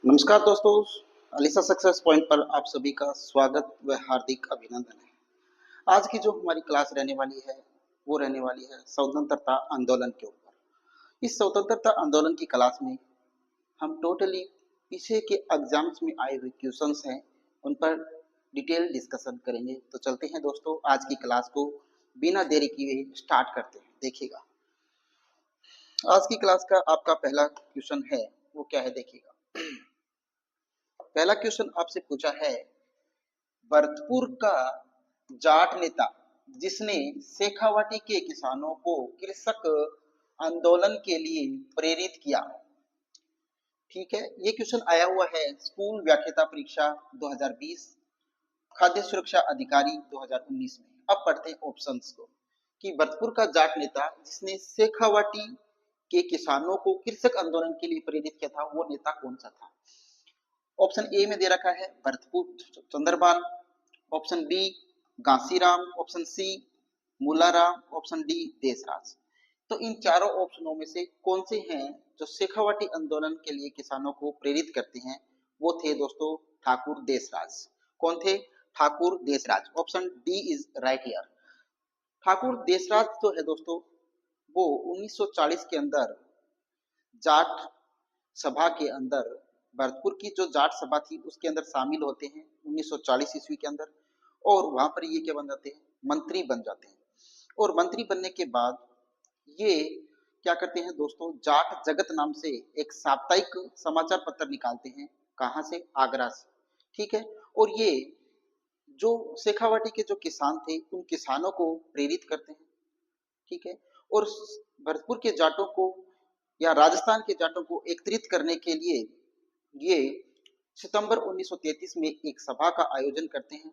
नमस्कार दोस्तों, Alyssa success point पर आप सभी का स्वागत व हार्दिक अभिनंदन है। आज की जो हमारी क्लास रहने वाली है वो रहने वाली है स्वतंत्रता आंदोलन के ऊपर। इस स्वतंत्रता आंदोलन की क्लास में हम टोटली पीछे के एग्जाम्स में आए हुए क्वेश्चंस हैं उन पर डिटेल डिस्कशन करेंगे। तो चलते हैं दोस्तों, आज की क्लास को बिना देरी किए स्टार्ट करते हैं। देखिएगा, आज की क्लास का आपका पहला क्वेश्चन है वो क्या है, देखिएगा। पहला क्वेश्चन आपसे पूछा है, भरतपुर का जाट नेता जिसने शेखावाटी के किसानों को कृषक आंदोलन के लिए प्रेरित किया। ठीक है, ये क्वेश्चन आया हुआ है स्कूल व्याख्याता परीक्षा 2020 खाद्य सुरक्षा अधिकारी 2019 में। अब पढ़ते हैं ऑप्शंस को कि भरतपुर का जाट नेता जिसने शेखावाटी के किसानों को कृषक आंदोलन के लिए प्रेरित किया था वो नेता कौन सा था। ऑप्शन ए में दे रखा है Bharatpur Chandrapal, option B Ghasiram, option C Mularam, option D Desraj. तो इन चारों ऑप्शनों में से कौन से हैं जो शेखावाटी आंदोलन के लिए किसानों को प्रेरित करते हैं। वो थे दोस्तों ठाकुर देसराज। कौन थे? Thakur Desraj. Option D is right here. Thakur Desraj जो है दोस्तों वो 1940 के अंदर जाट सभा के अंदर, भरतपुर की जो जाट सभा थी उसके अंदर शामिल होते हैं 1940 ईस्वी के अंदर। और वहां पर ये क्या बन जाते हैं? मंत्री बन जाते हैं। और मंत्री बनने के बाद ये क्या करते हैं दोस्तों, जाट जगत नाम से एक साप्ताहिक समाचार पत्र निकालते हैं। कहां से? आगरा से। ठीक है, और ये जो शेखावाटी के जो किसान थे उन किसानों को प्रेरित करते हैं। ठीक है, और भरतपुर के जाटों को या राजस्थान के जाटों को एकत्रित करने के लिए ये सितंबर 1933 में एक सभा का आयोजन करते हैं।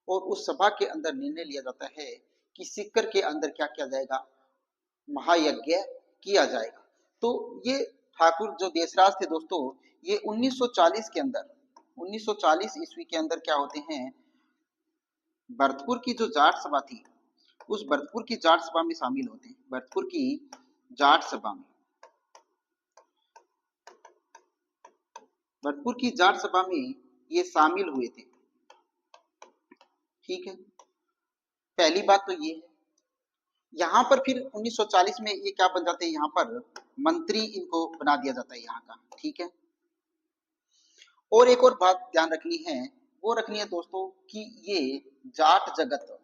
और उस सभा के अंदर निर्णय लिया जाता है कि सीकर के अंदर क्या किया जाएगा? महायज्ञ किया जाएगा। तो ये ठाकुर जो देसराज थे दोस्तों, ये 1940 के अंदर 1940 ईस्वी के अंदर क्या होते हैं, भरतपुर की जो जाट सभा थी उस भरतपुर की जाट सभा में शामिल होते हैं। भरतपुर की जाट सभा में भरतपुर की जाट सभा में ये शामिल हुए थे। ठीक है, पहली बात तो ये है। यहाँ पर फिर 1940 में ये क्या बन जाते हैं, यहाँ पर मंत्री इनको बना दिया जाता है यहाँ का। ठीक है, और एक और बात ध्यान रखनी है, वो रखनी है दोस्तों कि ये जाट जगत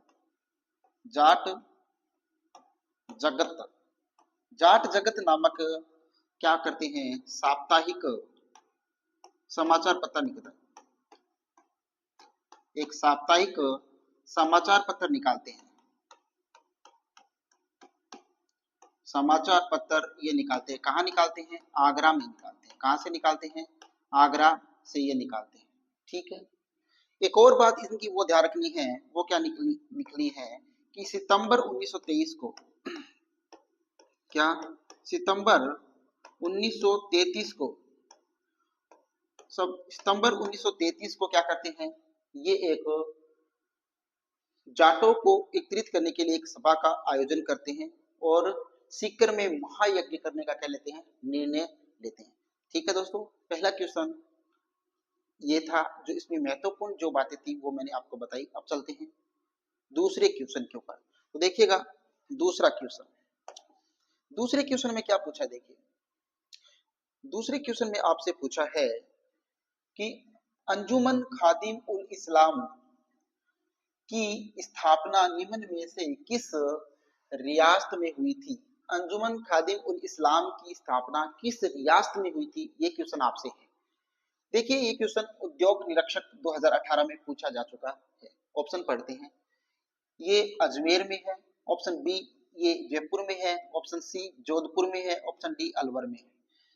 जाट जगत जाट जगत नामक क्या करते हैं, साप्ताहिक समाचार पत्र निकलता है। एक साप्ताहिक समाचार पत्र निकालते हैं। समाचार पत्र ये निकालते हैं। कहाँ निकालते हैं? आगरा में निकालते हैं। कहाँ से निकालते हैं? आगरा से ये निकालते हैं। ठीक है, एक और बात इनकी वो ध्यान रखनी है, वो क्या निकली है कि सितंबर 1923 को क्या सितंबर 1933 को सब सितंबर 1933 को क्या करते हैं, ये एक जाटों को एकत्रित करने के लिए एक सभा का आयोजन करते हैं और सीकर में महायज्ञ करने का क्या लेते हैं, निर्णय लेते हैं। ठीक है दोस्तों, पहला क्वेश्चन ये था। जो इसमें महत्वपूर्ण जो बातें थी वो मैंने आपको बताई। अब चलते हैं दूसरे क्वेश्चन के ऊपर। तो देखिएगा, दूसरा क्वेश्चन दूसरे क्वेश्चन में क्या पूछा है, देखिए। दूसरे क्वेश्चन में आपसे पूछा है कि अंजुमन खादिम उल इस्लाम की स्थापना निम्न में से किस रियासत में हुई थी। अंजुमन खादिम उल इस्लाम की स्थापना किस रियासत में हुई थी, ये क्वेश्चन आपसे है। देखिए, ये क्वेश्चन उद्योग निरीक्षक 2018 में पूछा जा चुका है। ऑप्शन पढ़ते हैं। ये अजमेर में है, ऑप्शन बी ये जयपुर में है, ऑप्शन सी जोधपुर में है, ऑप्शन डी अलवर में है।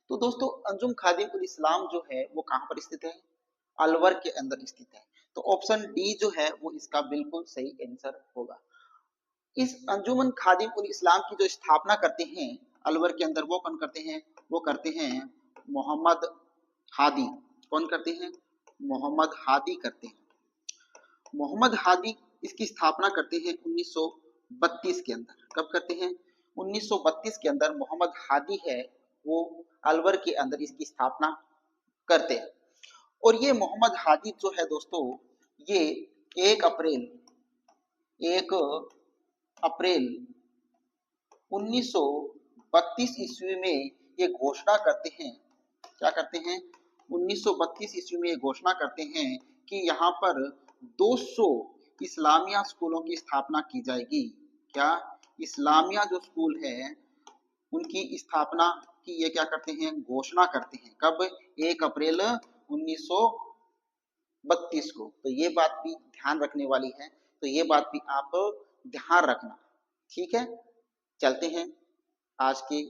तो दोस्तों अंजुम खादिम उल इस्लाम जो है वो कहां पर स्थित है? अलवर के अंदर स्थित है। तो ऑप्शन डी जो है वो इसका बिल्कुल सही आंसर होगा। इस अंजुमन खादिम उल इस्लाम की जो स्थापना करते हैं अलवर के अंदर, वो कौन करते हैं? वो करते हैं मोहम्मद हादी। कौन करते हैं? मोहम्मद हादी करते हैं। मोहम्मद हादी इसकी स्थापना करते हैं 1932 के अंदर। कब करते हैं? 1932 के अंदर मोहम्मद हादी है वो अलवर के अंदर इसकी स्थापना करते हैं। और ये मोहम्मद हादी जो है दोस्तों, ये 1 अप्रैल 1932 ईस्वी में ये घोषणा करते हैं। क्या करते हैं? 1932 ईस्वी में ये घोषणा करते हैं कि यहाँ पर 200 इस्लामिया स्कूलों की स्थापना की जाएगी। क्या? इस्लामिया जो स्कूल है उनकी स्थापना की ये क्या करते हैं? घोषणा करते हैं। कब? 1 अप्रैल 1932 को। तो ये बात भी ध्यान रखने वाली है, तो ये बात भी आप ध्यान रखना। ठीक है, चलते हैं आज के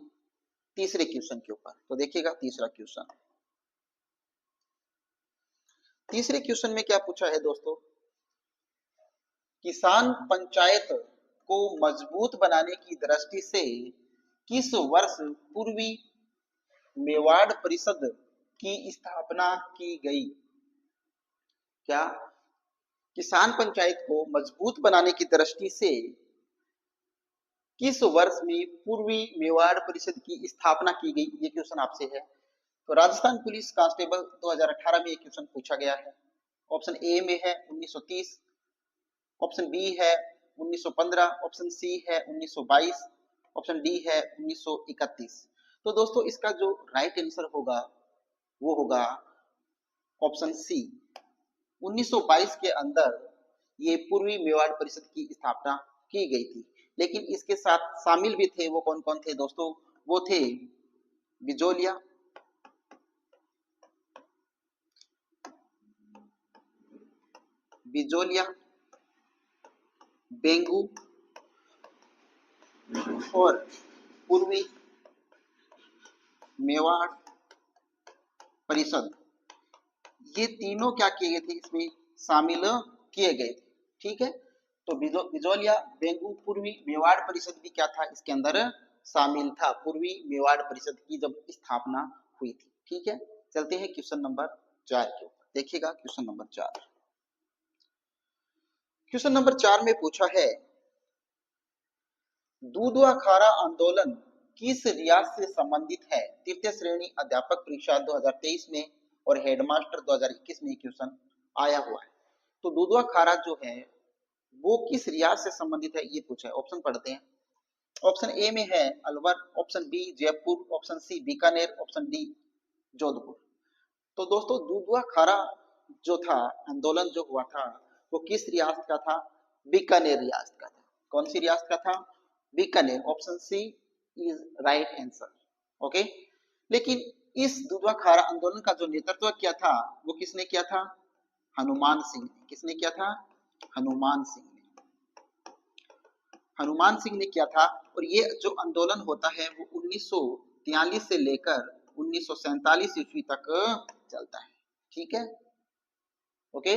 तीसरे क्वेश्चन के ऊपर। तो देखिएगा तीसरा क्वेश्चन। तीसरे क्वेश्चन में क्या पूछा है दोस्तों? किसान पंचायत को मजबूत बनाने की दृष्टि से किस वर्ष पूर्वी मेवाड़ परिषद की स्थापना की गई? क्या? किसान पंचायत को मजबूत बनाने की दृष्टि से किस वर्ष में पूर्वी मेवाड़ परिषद की स्थापना की गई? ये क्वेश्चन आपसे है। तो राजस्थान पुलिस कांस्टेबल 2018 में ये क्वेश्चन पूछा गया है। ऑप्शन ए में है 1930, ऑप्शन बी है 1915, ऑप्शन सी है 1922, ऑप्शन डी है 1931। तो दोस्तों इसका जो राइट आंसर होगा वो होगा ऑप्शन सी। 1922 के अंदर ये पूर्वी मेवाड़ परिषद की स्थापना की गई थी। लेकिन इसके साथ शामिल भी थे, वो कौन कौन थे दोस्तों? वो थे बिजोलिया, बेंगू और पूर्वी मेवाड़ परिषद। ये तीनों क्या किए गए थे? इसमें शामिल किए गए थे। ठीक है, तो बिजोलिया, बेंगू, पूर्वी मेवाड़ परिषद भी क्या था? इसके अंदर शामिल था। पूर्वी मेवाड़ परिषद की जब स्थापना हुई थी। ठीक है, चलते हैं क्वेश्चन नंबर 4 के ऊपर। देखिएगा क्वेश्चन नंबर 4। क्वेश्चन नंबर 4 में पूछा है, दूधवा खारा आंदोलन किस रियासत से संबंधित है? तृतीय श्रेणी अध्यापक परीक्षा 2023 में और हेडमास्टर 2021 में क्वेश्चन आया हुआ है। तो दूधवा खारा जो है वो किस रियासत से संबंधित है ये पूछा है। ऑप्शन पढ़ते हैं। ऑप्शन ए में है Alwar, option B Jaipur, option C Bikaner, option D Jodhpur. तो दोस्तों दूधवा खारा जो था, आंदोलन जो हुआ था, वो किस रियासत का था? बीकानेर रियासत का था। कौन सी रियासत का था? Bikaner. Option C is right answer. Okay, लेकिन इस दूधवा खारा आंदोलन का जो नेतृत्व किया था वो किसने किया था? हनुमान सिंह ने। किसने किया था? हनुमान सिंह ने। हनुमान सिंह ने किया था। और ये जो आंदोलन होता है वो 1943 से लेकर 1947 ईस्वी तक चलता है। ठीक है, ओके,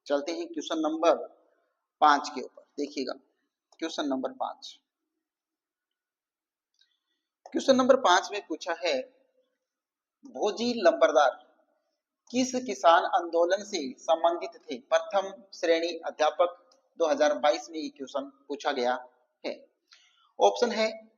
चलते हैं क्वेश्चन नंबर 5 के ऊपर। देखिएगा क्वेश्चन नंबर 5। क्वेश्चन नंबर 5 में पूछा है, भोजी लंबरदार किस किसान आंदोलन से संबंधित थे? प्रथम श्रेणी अध्यापक 2022 में ये क्वेश्चन पूछा गया है। ऑप्शन है,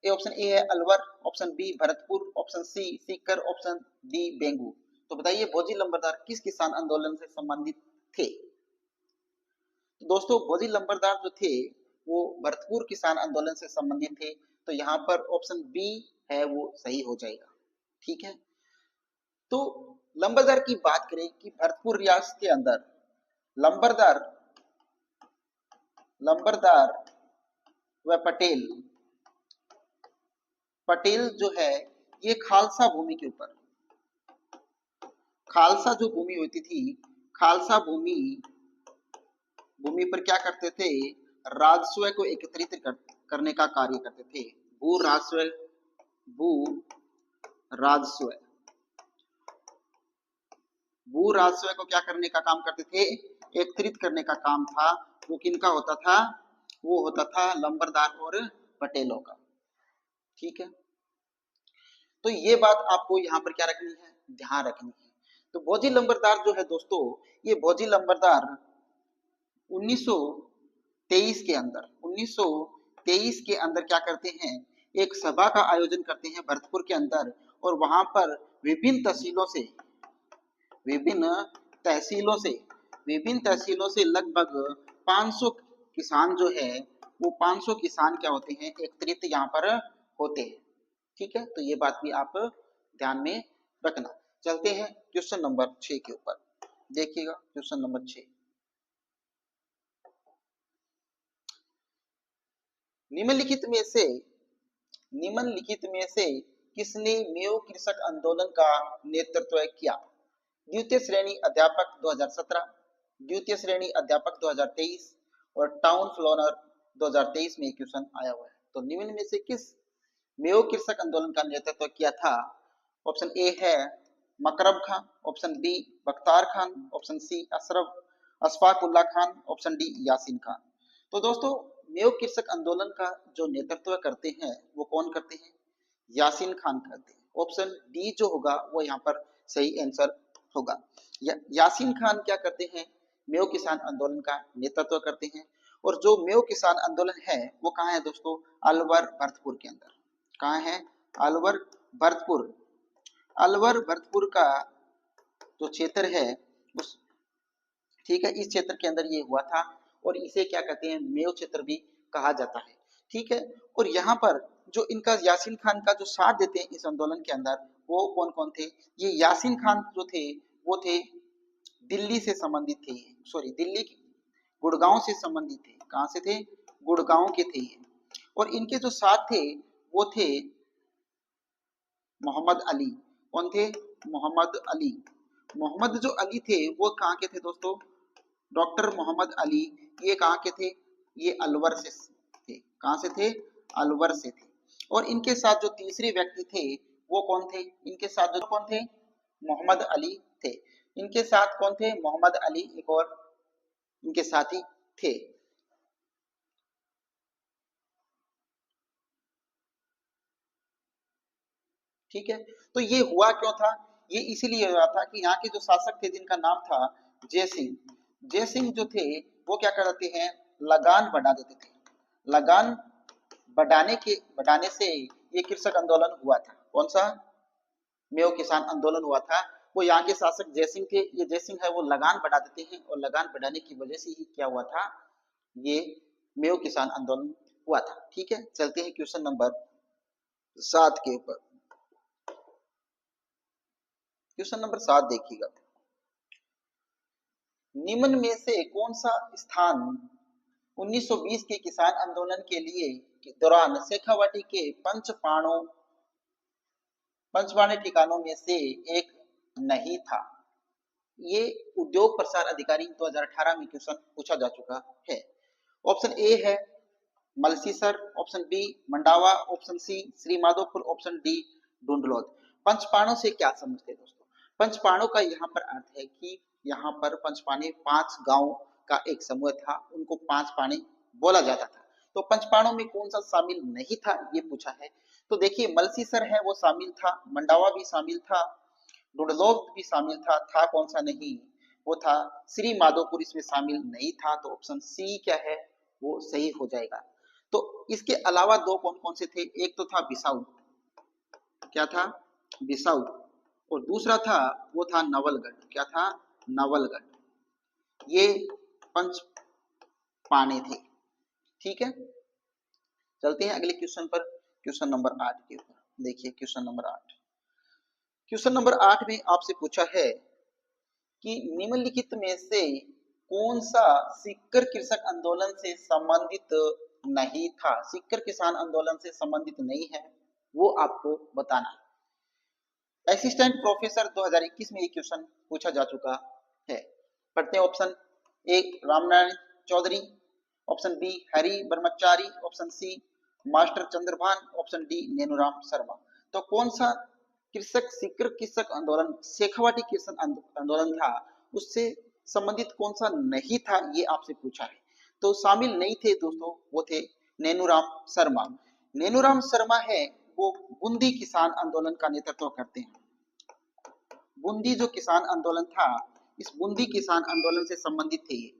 ऑप्शन ए है Alwar, option B Bharatpur, option C Sikar, option D बेंगू। तो बताइए भोजी लंबरदार किस किसान आंदोलन से संबंधित थे? तो दोस्तों भोजी लंबरदार जो थे वो भरतपुर किसान आंदोलन से संबंधित थे। तो यहाँ पर ऑप्शन बी है वो सही हो जाएगा। ठीक है, तो लंबरदार की बात करें कि भरतपुर रियासत के अंदर लंबरदार व पटेल जो है ये खालसा भूमि के ऊपर, खालसा जो भूमि होती थी, खालसा भूमि पर क्या करते थे? राजस्व को एकत्रित करने का कार्य करते थे। भू राजस्व को क्या करने का काम करते थे? एकत्रित करने का काम था। वो किनका होता था? वो होता था लंबरदार और पटेलों का। ठीक है, तो ये बात आपको यहाँ पर क्या रखनी है? ध्यान रखनी है। तो भोजी लंबरदार जो है दोस्तों, ये भोजी लंबरदार 1923 के अंदर क्या करते हैं? एक सभा का आयोजन करते हैं भरतपुर के अंदर, और वहां पर विभिन्न तहसीलों से विभिन्न तहसीलों से, विभिन्न तहसीलों से लगभग 500 किसान जो है, वो 500 किसान क्या होते हैं, एकत्रित यहाँ पर होते हैं। ठीक है, तो ये बात भी आप ध्यान में रखना। चलते हैं क्वेश्चन नंबर 6 के ऊपर। देखिएगा क्वेश्चन नंबर 6, निम्नलिखित में से किसने मेयो कृषक आंदोलन का नेतृत्व किया? द्वितीय श्रेणी अध्यापक 2017, द्वितीय श्रेणी अध्यापक 2023 और टाउन फ्लोनर 2023 में क्वेश्चन आया हुआ है। तो निम्न में से किस मेयो कृषक आंदोलन का नेतृत्व किया था? ऑप्शन ए है Makrab Khan, option B Bakhtar Khan, option C Ashfaq Ulla Khan, option D Yasin Khan. तो दोस्तों, मेयो कृषक आंदोलन का जो नेतृत्व करते हैं वो कौन करते हैं? यासीन खान करते हैं। ऑप्शन डी जो होगा वो यहाँ पर सही आंसर होगा। यासीन खान क्या करते हैं? मेयो किसान आंदोलन का नेतृत्व करते हैं। और जो मेयो किसान आंदोलन है वो कहाँ है दोस्तों? अलवर भरतपुर के अंदर। कहाँ है? अलवर भरतपुर। अलवर भरतपुर का जो क्षेत्र है उस, ठीक है, इस क्षेत्र के अंदर ये हुआ था और इसे क्या कहते हैं? मेयो क्षेत्र भी कहा जाता है। ठीक है, और यहाँ पर जो इनका यासीन खान का जो साथ देते हैं इस आंदोलन के अंदर, वो कौन कौन थे? ये यासीन खान जो थे वो थे दिल्ली से संबंधित थे, सॉरी दिल्ली गुड़गांव से संबंधित थे। कहाँ से थे? गुड़गांव के थे। और इनके जो साथ थे वो थे मोहम्मद अली। कौन थे? मोहम्मद अली। मोहम्मद जो अली थे वो कहाँ के थे दोस्तों? डॉक्टर मोहम्मद अली। ये कहाँ के थे? ये अलवर से थे। कहाँ से थे? अलवर से थे। और इनके साथ जो तीसरे व्यक्ति थे वो कौन थे? इनके साथ जो कौन थे? मोहम्मद अली थे। इनके साथ कौन थे? मोहम्मद अली एक और इनके साथी थे। ठीक है, तो ये हुआ क्यों था? ये इसीलिए हुआ था कि यहाँ के जो शासक थे जिनका नाम था जय सिंह, जय सिंह जो थे वो क्या करते हैं? लगान बढ़ा देते थे। लगान बढ़ाने से ये कृषक आंदोलन हुआ था। कौन सा? मेयो किसान आंदोलन हुआ था। वो यहाँ के शासक जयसिंह थे। ये जयसिंह है वो लगान बढ़ा देते हैं और लगान बढ़ाने की वजह से ही क्या हुआ था? ये मेयो किसान आंदोलन हुआ था। ठीक है, चलते हैं क्वेश्चन नंबर 7 के ऊपर। क्वेश्चन नंबर 7 देखिएगा। निम्न में से कौन सा स्थान 1920 के किसान आंदोलन के लिए के दौरान शेखावाटी के पंचपाणे ठिकानों में से एक नहीं था? ये उद्योग प्रसार अधिकारी 2018 में क्वेश्चन पूछा जा चुका है। ऑप्शन ए है Malsisar, option B Mandawa, option C Shri Madhopur, option D Dundlod. पंचपाणों से क्या समझते हैं दोस्तों? पंचपाणों का यहाँ पर अर्थ है कि यहाँ पर पंचपाणे 5 गांव का एक समूह था, उनको 5 पाणे बोला जाता था। तो पंचपाणों में कौन सा शामिल नहीं था ये पूछा है। तो देखिए, मलसीसर है वो शामिल था, मंडावा भी शामिल था, डुंडलौद भी शामिल था कौन सा नहीं? वो था श्री माधोपुर, इसमें शामिल नहीं था। तो ऑप्शन सी क्या है? वो सही हो जाएगा। तो इसके अलावा दो कौन कौन से थे? एक तो था बिसाऊ। क्या था? बिसाऊ। और दूसरा था वो था नवलगढ़। क्या था? नवलगढ़। ये पंच पाने थे। ठीक है, चलते हैं अगले क्वेश्चन पर, क्वेश्चन नंबर 8 के ऊपर। देखिए क्वेश्चन नंबर 8। क्वेश्चन नंबर 8 में आपसे पूछा है कि निम्नलिखित में से कौन सा सीकर कृषक आंदोलन से संबंधित नहीं था? सीकर किसान आंदोलन से संबंधित नहीं है, वो आपको बताना है। असिस्टेंट प्रोफेसर 2021 में ये क्वेश्चन पूछा जा चुका है। पढ़ते हैं। Option A Ramnarayan Chaudhary, option B Hari Brahmachari, option C master Chandrabhan, option D Nenuram Sharma. तो कौन सा कृषक सीकर कृषक आंदोलन, शेखावाटी कृषक आंदोलन था, उससे संबंधित कौन सा नहीं था, ये आपसे पूछा है। तो शामिल नहीं थे दोस्तों, वो थे नेनुराम शर्मा। नेनुराम शर्मा है वो बूंदी किसान आंदोलन का नेतृत्व करते हैं। बूंदी जो किसान आंदोलन था, इस बूंदी किसान आंदोलन से संबंधित थे ये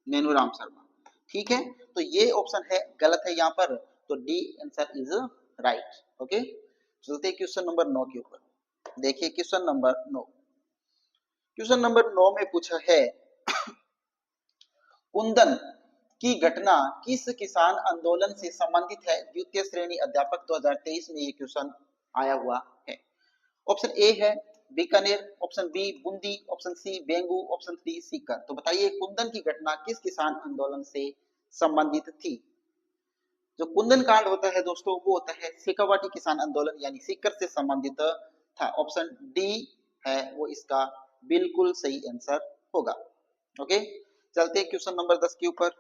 नेनुराम शर्मा। ठीक है, तो ये ऑप्शन है गलत है यहाँ पर, तो D answer is right. Okay, चलते हैं क्वेश्चन नंबर 9 के ऊपर। देखिए क्वेश्चन नंबर 9। क्वेश्चन नंबर 9 में पूछा है कुंदन की घटना किस किसान आंदोलन से संबंधित है? द्वितीय श्रेणी अध्यापक 2023 में ये क्वेश्चन आया हुआ है। ऑप्शन ए है Bikaner, option B Bundi, option C बेंगू, ऑप्शन डी सीकर। तो बताइए कुंदन की घटना किस किसान आंदोलन से संबंधित थी? जो कुंदन कांड होता है दोस्तों वो होता है शेखावाटी किसान आंदोलन यानी सीकर से संबंधित था। ऑप्शन डी है वो इसका बिल्कुल सही आंसर होगा। ओके, चलते हैं क्वेश्चन नंबर 10 के ऊपर।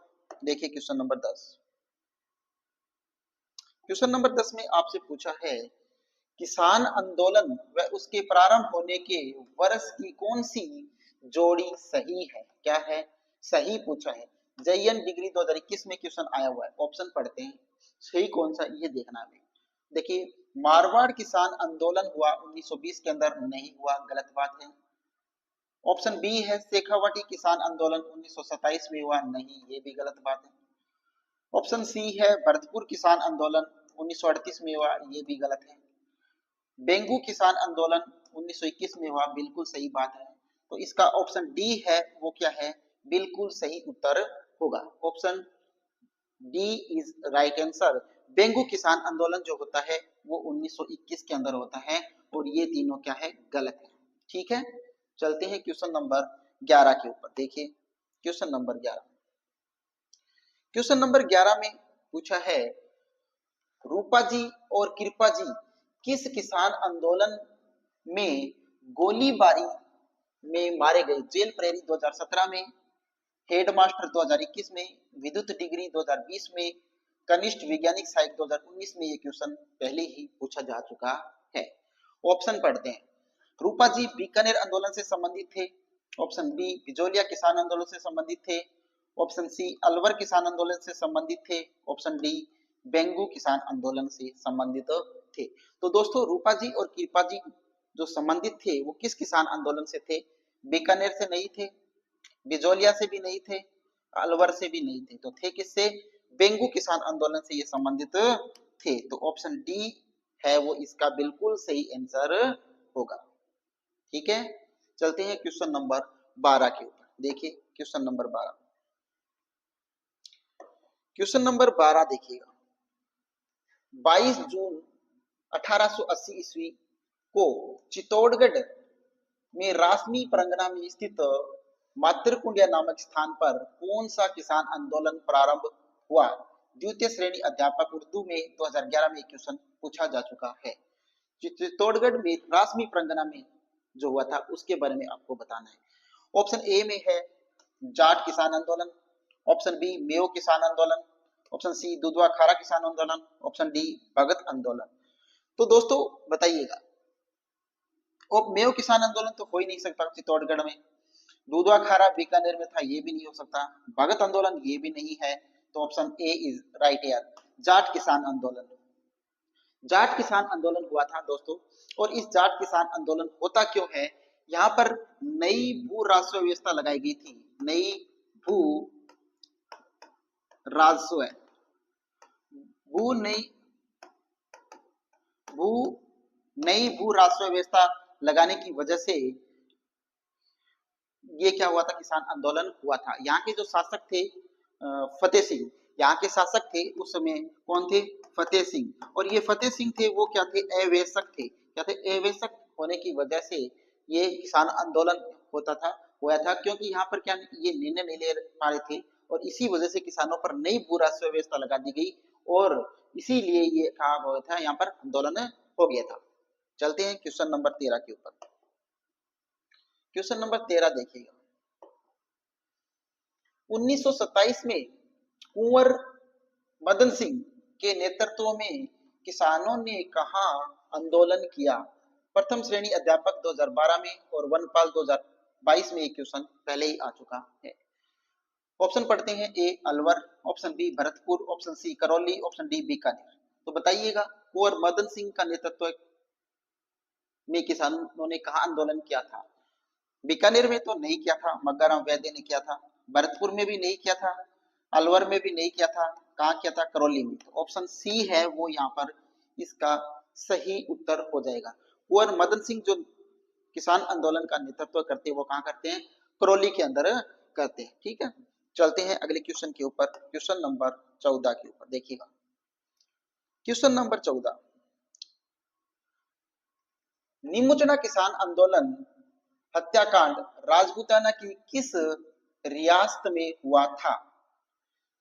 देखिए क्वेश्चन नंबर 10। क्वेश्चन नंबर 10 में आपसे पूछा है किसान आंदोलन व उसके प्रारंभ होने के वर्ष की कौन सी जोड़ी सही है? क्या है सही पूछा है। जयन डिग्री 2021 में क्वेश्चन आया हुआ है। ऑप्शन पढ़ते हैं, सही कौन सा ये देखना है। देखिए मारवाड़ किसान आंदोलन हुआ 1920 के अंदर, नहीं हुआ, गलत बात है। ऑप्शन बी है शेखावाटी किसान आंदोलन 1927 में हुआ, नहीं, ये भी गलत बात है। ऑप्शन सी है भरतपुर किसान आंदोलन 1938 में हुआ, ये भी गलत है। बेंगू किसान आंदोलन 1921 में हुआ, बिल्कुल सही बात है। तो इसका ऑप्शन डी है वो क्या है, बिल्कुल सही उत्तर होगा। Option D is right answer. बेंगू किसान आंदोलन जो होता है वो 1921 के अंदर होता है और ये तीनों क्या है, गलत है। ठीक है, चलते हैं क्वेश्चन नंबर 11 के ऊपर। देखिए क्वेश्चन नंबर 11। क्वेश्चन नंबर 11 में पूछा है रूपा जी और कृपा जी किस किसान आंदोलन में गोलीबारी में मारे गए? जेल प्रेरी 2017 में, हेडमास्टर 2021 में, विद्युत डिग्री 2020 में, कनिष्ठ वैज्ञानिक सहायक 2019 में ये क्वेश्चन पहले ही पूछा जा चुका है। ऑप्शन पढ़ते हैं। रूपा जी बीकानेर आंदोलन से संबंधित थे। ऑप्शन बी बिजोलिया किसान आंदोलन से संबंधित थे। ऑप्शन सी अलवर किसान आंदोलन से संबंधित थे। ऑप्शन डी बेंगू किसान आंदोलन से संबंधित थे। तो दोस्तों रूपा जी और कृपा जी जो संबंधित थे वो किस किसान आंदोलन से थे? बीकानेर से नहीं थे, बिजोलिया से भी नहीं थे, अलवर से भी नहीं थे, तो थे किससे? बेंगू किसान आंदोलन से ये संबंधित थे। तो ऑप्शन डी है वो इसका बिल्कुल सही आंसर होगा। ठीक है, चलते हैं क्वेश्चन नंबर 12 के ऊपर। देखिए क्वेश्चन नंबर 12। क्वेश्चन नंबर 12 देखिएगा। 22 जून 1880 ईस्वी को चित्तौड़गढ़ में रासमी परगना में स्थित मातृकुंडिया नामक स्थान पर कौन सा किसान आंदोलन प्रारंभ हुआ? द्वितीय श्रेणी अध्यापक उर्दू में 2011 में क्वेश्चन पूछा जा चुका है। चित्तौड़गढ़ में रासमी परगना में जो हुआ था उसके बारे में आपको बताना है। ऑप्शन ए में है जाट किसान आंदोलन, ऑप्शन बी मेयो किसान आंदोलन, ऑप्शन सी दुधवा खारा किसान आंदोलन, ऑप्शन डी भगत आंदोलन। तो दोस्तों बताइएगा, और मेयो किसान आंदोलन तो हो ही नहीं सकता चित्तौड़गढ़ में, दूधवा खारा बीकानेर में था ये भी नहीं हो सकता, भगत आंदोलन ये भी नहीं है। तो ऑप्शन ए इज राइट यार, जाट किसान आंदोलन। जाट किसान आंदोलन हुआ था दोस्तों, और इस जाट किसान आंदोलन होता क्यों है, यहाँ पर नई भू राजस्व व्यवस्था लगाई गई थी। नई भू राजस्व भू नई भू नई भू राजस्व व्यवस्था लगाने की वजह से ये क्या हुआ था, किसान आंदोलन हुआ था। यहाँ के जो शासक थे फतेह सिंह, यहाँ के शासक थे उस समय कौन थे? फतेह सिंह। और ये फतेह सिंह थे वो क्या थे? अवैसक थे। क्या थे? अवैसक होने की वजह से ये किसान आंदोलन होता था, हुआ था, क्योंकि यहाँ पर क्या ये निर्णय नहीं ले पा रहे थे और इसी वजह से किसानों पर नई भू राजस्व व्यवस्था लगा दी गई और इसीलिए ये कहा हुआ था, यहाँ पर आंदोलन हो गया था। चलते हैं क्वेश्चन नंबर 13 के ऊपर। क्वेश्चन नंबर 13 देखिएगा। 1927 में कुंवर मदन सिंह के नेतृत्व में किसानों ने कहां आंदोलन किया? प्रथम श्रेणी अध्यापक 2012 में और वनपाल 2022 में एक क्वेश्चन पहले ही आ चुका है। ऑप्शन पढ़ते हैं। A Alwar, option B Bharatpur, option C Karauli, option D Bikaner. तो बताइएगा कुंवर मदन सिंह का नेतृत्व में किसानों ने कहा आंदोलन किया था? बीकानेर में तो नहीं किया था, मग्गाराम वैद्य ने किया था। भरतपुर में भी नहीं किया था, अलवर में भी नहीं किया था, कहाँ किया था? करौली में। तो ऑप्शन सी है वो यहाँ पर इसका सही उत्तर हो जाएगा। कुंवर मदन सिंह जो किसान आंदोलन का नेतृत्व करते हैं वो कहाँ करते हैं, करौली के अंदर करते हैं। ठीक है, चलते हैं अगले क्वेश्चन के ऊपर, क्वेश्चन नंबर 14 के ऊपर देखिएगा। क्वेश्चन नंबर 14, निमुचना किसान आंदोलन हत्याकांड राजपूताना की किस रियासत में हुआ था?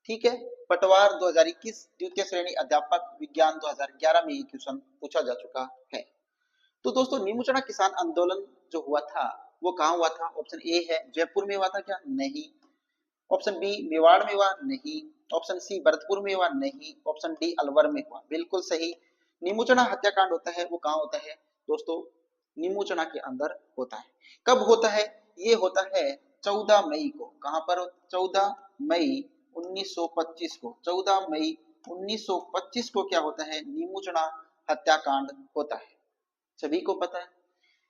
ठीक है, पटवार 2021 द्वितीय श्रेणी अध्यापक विज्ञान 2011 में ये क्वेश्चन पूछा जा चुका है। तो दोस्तों निमुचना किसान आंदोलन जो हुआ था वो कहाँ हुआ था? ऑप्शन ए है जयपुर में हुआ था क्या? नहीं। ऑप्शन बी मेवाड़ में हुआ? नहीं। ऑप्शन सी भरतपुर में हुआ? नहीं। ऑप्शन डी अलवर में हुआ? बिल्कुल सही। निमुचना हत्याकांड होता है वो कहाँ होता है दोस्तों? निमुचना के अंदर होता है। कब होता है? ये होता है 14 मई को। कहां पर? 14 मई 1925 को। 14 मई 1925 को क्या होता है? निमुचना हत्याकांड होता है। सभी को पता है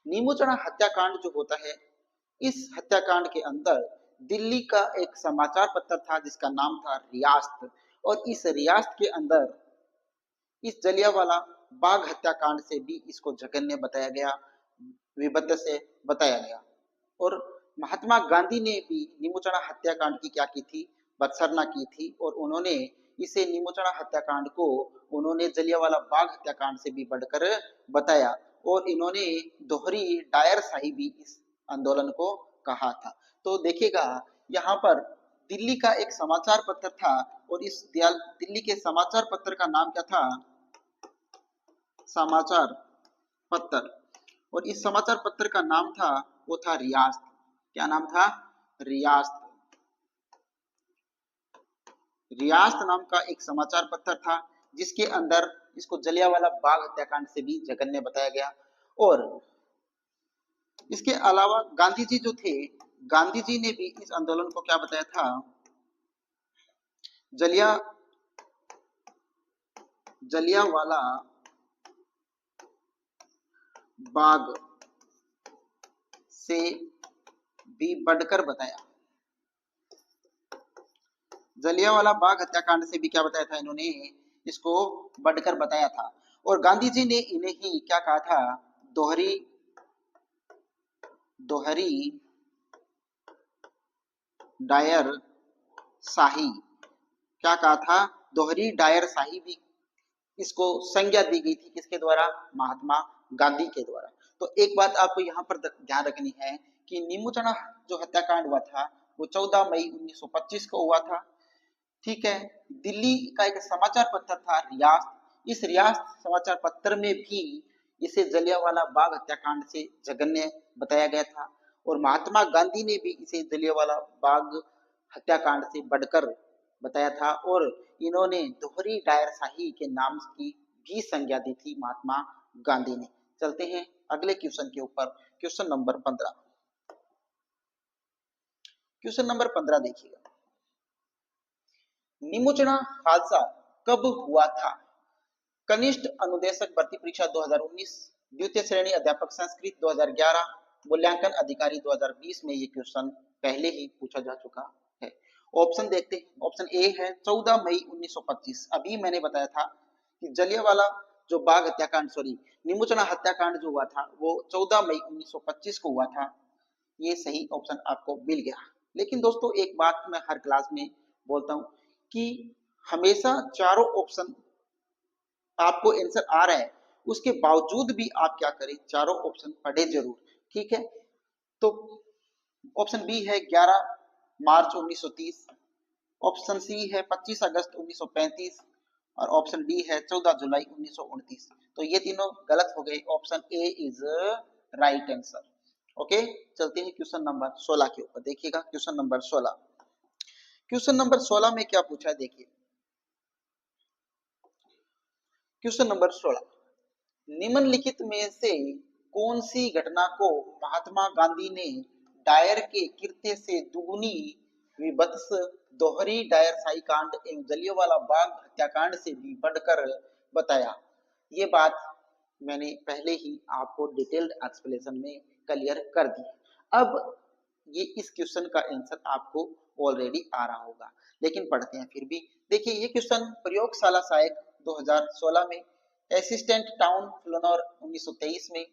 निमुचना हत्याकांड जो होता है, इस हत्याकांड के अंदर दिल्ली का एक समाचार पत्र था जिसका नाम था रियासत, और इस रियासत के अंदर इस जलियांवाला बाग हत्याकांड से भी इसको जघन्य बताया गया, विभत्स से बताया गया। और महात्मा गांधी ने भी निमुचना हत्याकांड की क्या की थी? भत्सना की थी, और उन्होंने इसे निमुचना हत्याकांड को उन्होंने जलियांवाला बाग हत्याकांड से भी बढ़कर बताया, और इन्होंने दोहरी डायर शाही भी इस आंदोलन को कहा था। तो देखिएगा यहाँ पर दिल्ली का एक समाचार पत्र था, और इस दिल्ली के समाचार पत्र का नाम क्या था? समाचार पत्र। और इस समाचार पत्र का नाम था, वो था रियासत। क्या नाम था? रियासत। रियासत नाम का एक समाचार पत्र था जिसके अंदर इसको जलियांवाला बाग हत्याकांड से भी जघन्य बताया गया। और इसके अलावा गांधी जी जो थे, गांधी जी ने भी इस आंदोलन को क्या बताया था? जलियांवाला बाग से भी बढ़कर बताया। जलियांवाला बाग हत्याकांड से भी क्या बताया था इन्होंने? इसको बढ़कर बताया था। और गांधी जी ने इन्हें ही क्या कहा था? दोहरी डायर शाही। क्या कहा था? दोहरी डायर शाही भी इसको संज्ञा दी गई थी। किसके द्वारा? महात्मा गांधी के द्वारा। तो एक बात आपको यहाँ पर ध्यान रखनी है कि निमुचना जो हत्याकांड हुआ था वो 14 मई 1925 को हुआ था। ठीक है, दिल्ली का एक समाचार पत्र था रियासत। इस रियासत समाचार पत्र में भी इसे जलियांवाला बाग हत्याकांड से जघन्य बताया गया था, और महात्मा गांधी ने भी इसे जलियांवाला बाग हत्याकांड से बढ़कर बताया था, और इन्होंने दोहरी डायरशाही के नाम की भी संज्ञा दी थी महात्मा गांधी ने। चलते हैं अगले क्वेश्चन के ऊपर, क्वेश्चन नंबर 15। क्वेश्चन नंबर 15 देखिएगा। निमुचना हादसा कब हुआ था? कनिष्ठ अनुदेशक भर्ती परीक्षा 2019, द्वितीय श्रेणी अध्यापक संस्कृत 2011, मूल्यांकन अधिकारी 2020 में ये क्वेश्चन पहले ही पूछा जा चुका है। ऑप्शन देखते हैं। ऑप्शन ए है 14 मई 1925। अभी मैंने बताया था कि जलियांवाला जो बाग हत्याकांड, सॉरी निमुचना हत्याकांड जो हुआ था वो 14 मई 1925 को हुआ था। ये सही ऑप्शन आपको मिल गया। लेकिन दोस्तों एक बात मैं हर क्लास में बोलता हूँ कि हमेशा चारों ऑप्शन आपको आंसर आ रहा है, उसके बावजूद भी आप क्या करें? चारों ऑप्शन पढ़े जरूर। ठीक है, तो ऑप्शन बी है 11 मार्च 1930, ऑप्शन सी है 25 अगस्त 1935, और ऑप्शन डी है 14 जुलाई 1929। तो ये तीनों गलत हो गए। Option A is right answer. Okay, चलते हैं क्वेश्चन नंबर 16 के ऊपर। देखिएगा क्वेश्चन नंबर 16। क्वेश्चन नंबर 16 में क्या पूछा है देखिए। क्वेश्चन नंबर 16, निम्नलिखित में से कौन सी घटना को महात्मा गांधी ने डायर के कृत्य से दुगुनी विभत्स दोहरी डायर शाही कांड एवं जलियांवाला बाग हत्याकांड से भी बढ़कर बताया? ये बात मैंने पहले ही आपको डिटेल्ड एक्सप्लेनेशन में क्लियर कर दी। अब ये इस क्वेश्चन का आंसर आपको ऑलरेडी आ रहा होगा, लेकिन पढ़ते हैं फिर भी। देखिए ये क्वेश्चन प्रयोगशाला सहायक 2016 में, असिस्टेंट टाउन फ्लोनर 1923 में,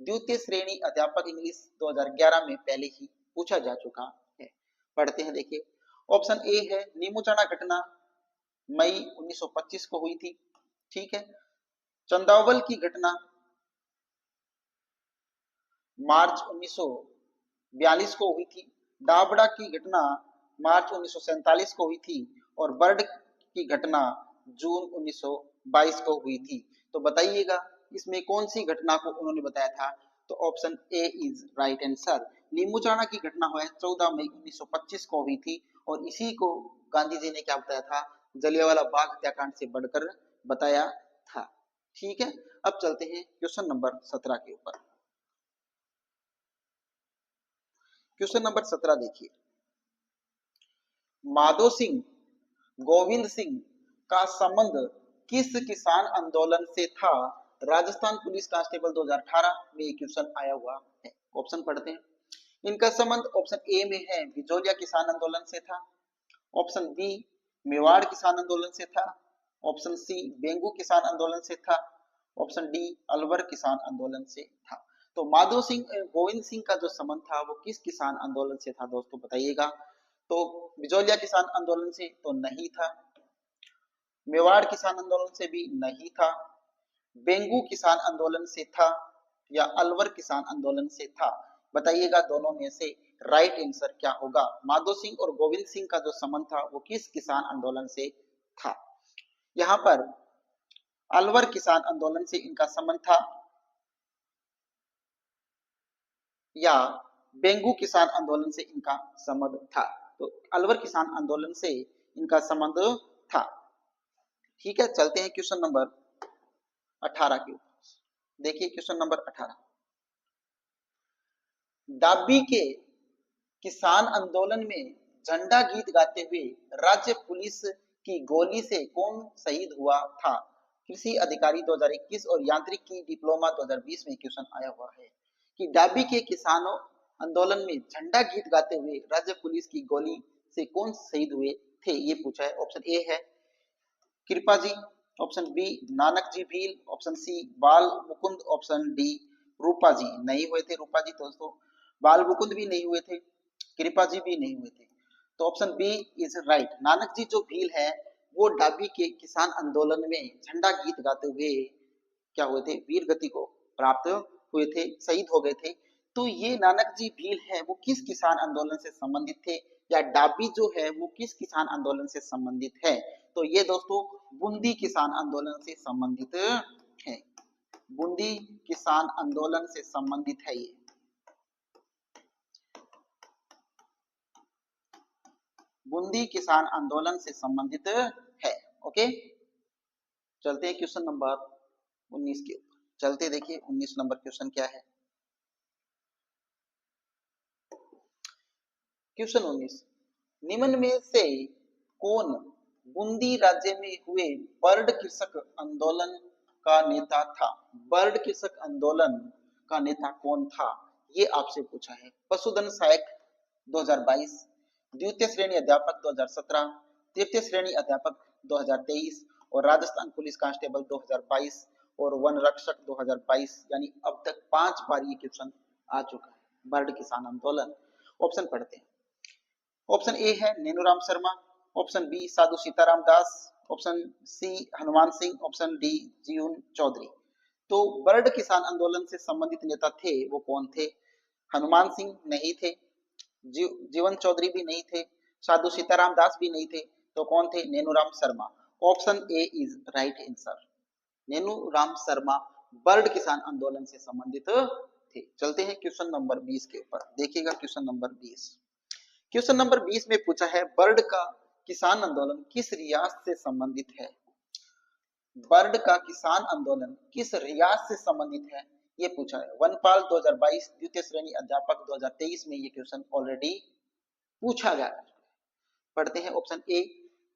द्वितीय श्रेणी अध्यापक इंग्लिश 2011 में पहले ही पूछा जा चुका है। पढ़ते हैं, देखिए ऑप्शन ए है नीमूचना घटना मई 1925 को हुई थी, ठीक है। चंदावल की घटना मार्च 1942 को हुई थी। डाबड़ा की घटना मार्च 1947 को हुई थी और बर्ड की घटना जून 1922 को हुई थी। तो बताइएगा इसमें कौन सी घटना को उन्होंने बताया था। तो option A is right answer. Neemuchana की घटना है 14 मई 1925 को हुई थी और इसी को गांधी जी ने क्या बताया था, जलियांवाला बाग हत्याकांड से बढ़कर बताया था। ठीक है, अब चलते हैं क्वेश्चन नंबर 17 के ऊपर। क्वेश्चन नंबर 17 देखिए, माधो सिंह गोविंद सिंह का संबंध किस किसान आंदोलन से था। राजस्थान पुलिस कांस्टेबल 2018 में ये क्वेश्चन आया हुआ है। ऑप्शन पढ़ते हैं, इनका संबंध ऑप्शन ए में है बिजोलिया किसान आंदोलन से था, ऑप्शन बी मेवाड़ किसान आंदोलन से था, ऑप्शन सी बेंगू किसान आंदोलन से था, ऑप्शन डी अलवर किसान आंदोलन से था। तो माधो सिंह गोविंद सिंह का जो संबंध था वो किस किसान आंदोलन से था दोस्तों, बताइएगा। तो बिजोलिया किसान आंदोलन से तो नहीं था, मेवाड़ किसान आंदोलन से भी नहीं था, बेंगू किसान आंदोलन से था या अलवर किसान आंदोलन से था। बताइएगा दोनों में से राइट आंसर क्या होगा। माधो सिंह और गोविंद सिंह का जो संबंध था वो किस किसान आंदोलन से था। यहाँ पर अलवर किसान आंदोलन से इनका संबंध था या बेंगू किसान आंदोलन से इनका संबंध था। तो अलवर किसान आंदोलन से इनका संबंध था। ठीक है, चलते हैं क्वेश्चन नंबर 18 के ऊपर। देखिए क्वेश्चन नंबर 18, डाबी के किसान आंदोलन में झंडा गीत गाते हुए राज्य पुलिस की गोली से कौन शहीद हुआ था। कृषि अधिकारी 2021 और यांत्रिकी डिप्लोमा 2020 में क्वेश्चन आया हुआ है कि डाबी के किसानों आंदोलन में झंडा गीत गाते हुए राज्य पुलिस की गोली से कौन शहीद हुए थे, ये पूछा है। ऑप्शन ए है कृपा जी, option B Nanak ji Bhil, option C बाल मुकुंद, ऑप्शन डी रूपा जी। नहीं हुए थे रूपा जी दोस्तों, बाल मुकुंद भी नहीं हुए थे, कृपा जी भी नहीं हुए थे। तो option B is right. Nanak ji जो भील है वो डाबी के किसान आंदोलन में झंडा गीत गाते हुए क्या हुए थे, वीर गति को प्राप्त हुए थे, शहीद हो गए थे। तो ये नानक जी भील है वो किस किसान आंदोलन से संबंधित थे या डाबी जो है वो किस किसान आंदोलन से संबंधित है। तो ये दोस्तों बूंदी किसान आंदोलन से संबंधित है, बूंदी किसान आंदोलन से संबंधित है ये। बूंदी किसान आंदोलन से संबंधित है। ओके, चलते हैं क्वेश्चन नंबर 19 के ऊपर। चलते देखिए 19 नंबर क्वेश्चन क्या है। क्वेश्चन 19, निम्न में से कौन बूंदी राज्य में हुए बर्ड कृषक आंदोलन का नेता था। बर्ड कृषक आंदोलन का नेता कौन था, ये आपसे पूछा है। पशुधन सहायक 2022, द्वितीय श्रेणी अध्यापक 2017, तृतीय श्रेणी अध्यापक 2023 और राजस्थान पुलिस कांस्टेबल 2022 और वन रक्षक 2022। यानी अब तक 5 बार ये क्वेश्चन आ चुका है, बर्ड किसान आंदोलन। ऑप्शन पढ़ते हैं, ऑप्शन ए है Nenuram Sharma, option B Sadhu Sitaram Das, option C Hanuman Singh, option D Jeevan Chaudhary. तो बर्ड किसान आंदोलन से संबंधित नेता थे वो कौन थे। हनुमान सिंह नहीं थे, जीवन चौधरी भी नहीं थे, साधु सीताराम दास भी नहीं थे, तो कौन थे, Nenuram Sharma. Option A is right answer. Nenuram Sharma bird किसान आंदोलन से संबंधित थे। चलते हैं क्वेश्चन नंबर 20 के ऊपर। देखिएगा क्वेश्चन नंबर 20। क्वेश्चन नंबर 20 में पूछा है बर्ड का किसान आंदोलन किस रियासत से संबंधित है। बर्ड का किसान आंदोलन किस रियासत से संबंधित है ये पूछा है। वनपाल 2022, द्वितीय श्रेणी अध्यापक 2023 में ये क्वेश्चन ऑलरेडी पूछा गया है। पढ़ते हैं ऑप्शन ए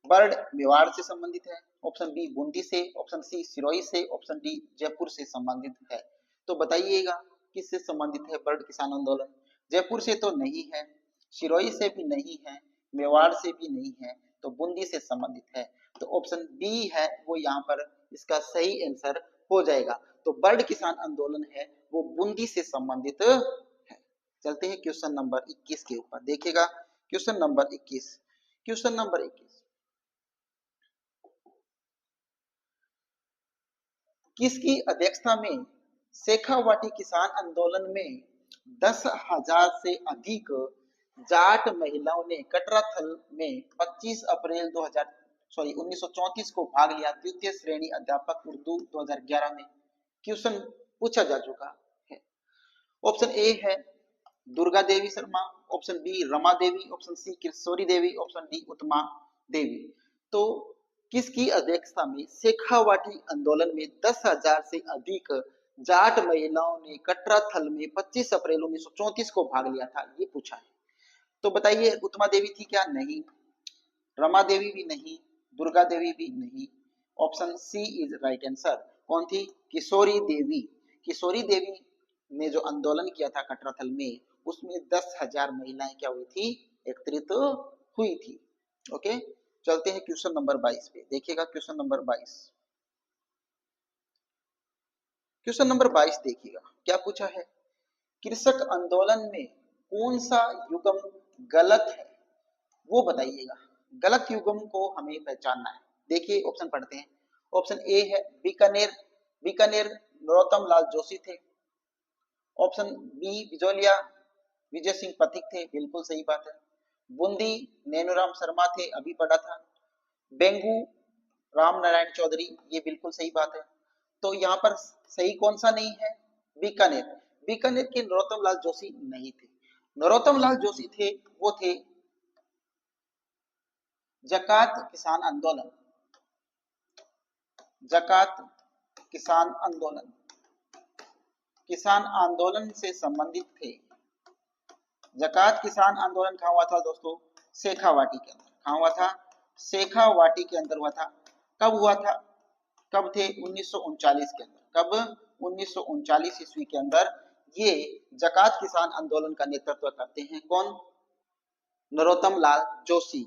बर्ड मेवाड़ से संबंधित है, ऑप्शन बी बूंदी से, ऑप्शन सी सिरोही से, ऑप्शन डी जयपुर से संबंधित है। तो बताइएगा किससे संबंधित है बर्ड किसान आंदोलन। जयपुर से तो नहीं है, सिरोही से भी नहीं है, मेवाड़ से भी नहीं है, तो बूंदी से संबंधित है। तो ऑप्शन बी है वो यहाँ पर इसका सही आंसर हो जाएगा। तो बर्ड किसान आंदोलन है वो बूंदी से संबंधित है। चलते हैं क्वेश्चन नंबर 21 के ऊपर, देखिएगा क्वेश्चन नंबर 21। क्वेश्चन नंबर 21, किसकी अध्यक्षता में शेखावाटी किसान आंदोलन में 10,000 से अधिक जाट महिलाओं ने कटराथल में 25 अप्रैल 1934 को भाग लिया? द्वितीय श्रेणी अध्यापक उर्दू 2011 में क्वेश्चन पूछा जा चुका है। ऑप्शन ए है Durga Devi Sharma, option B Rama Devi, option C किशोरी देवी, ऑप्शन डी उत्तमा देवी। तो किसकी अध्यक्षता में शेखावाटी आंदोलन में 10,000 से अधिक जाट महिलाओं ने कटराथल में 25 अप्रैल 1934 को भाग लिया था, ये पूछा है। तो बताइए उत्तमा देवी थी क्या? नहीं। रमा देवी भी नहीं, दुर्गा देवी भी नहीं। Option C is right answer. कौन थी? किशोरी देवी। किशोरी देवी ने जो आंदोलन किया था कटराथल में, उसमें 10,000 महिलाएं क्या हुई थी? एकत्रित हुई थी। ओके, चलते हैं क्वेश्चन नंबर 22 पे, देखिएगा क्वेश्चन नंबर 22। क्वेश्चन नंबर 22 देखिएगा क्या पूछा है। कृषक आंदोलन में कौन सा युग्म गलत है वो बताइएगा। गलत युग्म को हमें पहचानना है। देखिए ऑप्शन पढ़ते हैं। ऑप्शन ए है बीकानेर, बीकानेर नरोत्तम लाल जोशी थे। ऑप्शन बी बिजोलिया विजय सिंह पथिक थे, बिल्कुल सही बात है। बूंदी नैनूराम शर्मा थे, अभी पढ़ा था। बेंगू राम नारायण चौधरी, ये बिल्कुल सही बात है। तो यहाँ पर सही कौन सा नहीं है? बीकानेर। बीकानेर के नरोत्तम लाल जोशी नहीं थे। नरोत्तम लाल जोशी थे वो थे जकात किसान आंदोलन, जकात किसान आंदोलन, किसान आंदोलन से संबंधित थे। जकात किसान आंदोलन कहाँ हुआ था दोस्तों? शेखावाटी के अंदर। कहाँ हुआ था? शेखावाटी के अंदर हुआ था। कब हुआ था? कब थे? 1939 के अंदर। कब? 1939 ईस्वी के अंदर ये जकात किसान आंदोलन का नेतृत्व करते हैं कौन? नरोत्तम लाल जोशी।